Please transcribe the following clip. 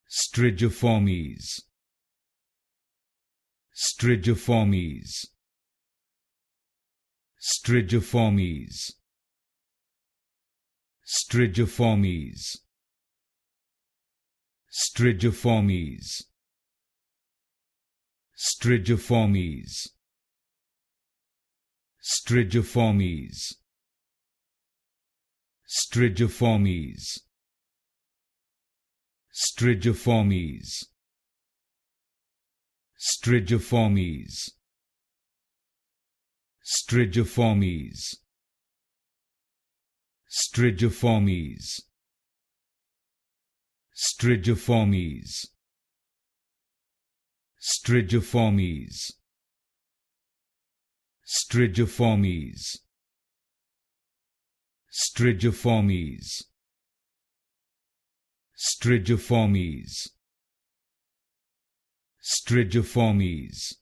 Strigiformes, Strigiformes, Strigiformes, Strigiformes, Strigiformes, Strigiformes, Strigiformes, Strigiformes, Strigiformes, Strigiformes, Strigiformes, Strigiformes, Strigiformes, Strigiformes, Strigiformes, Strigiformes, Strigiformes, Strigiformes,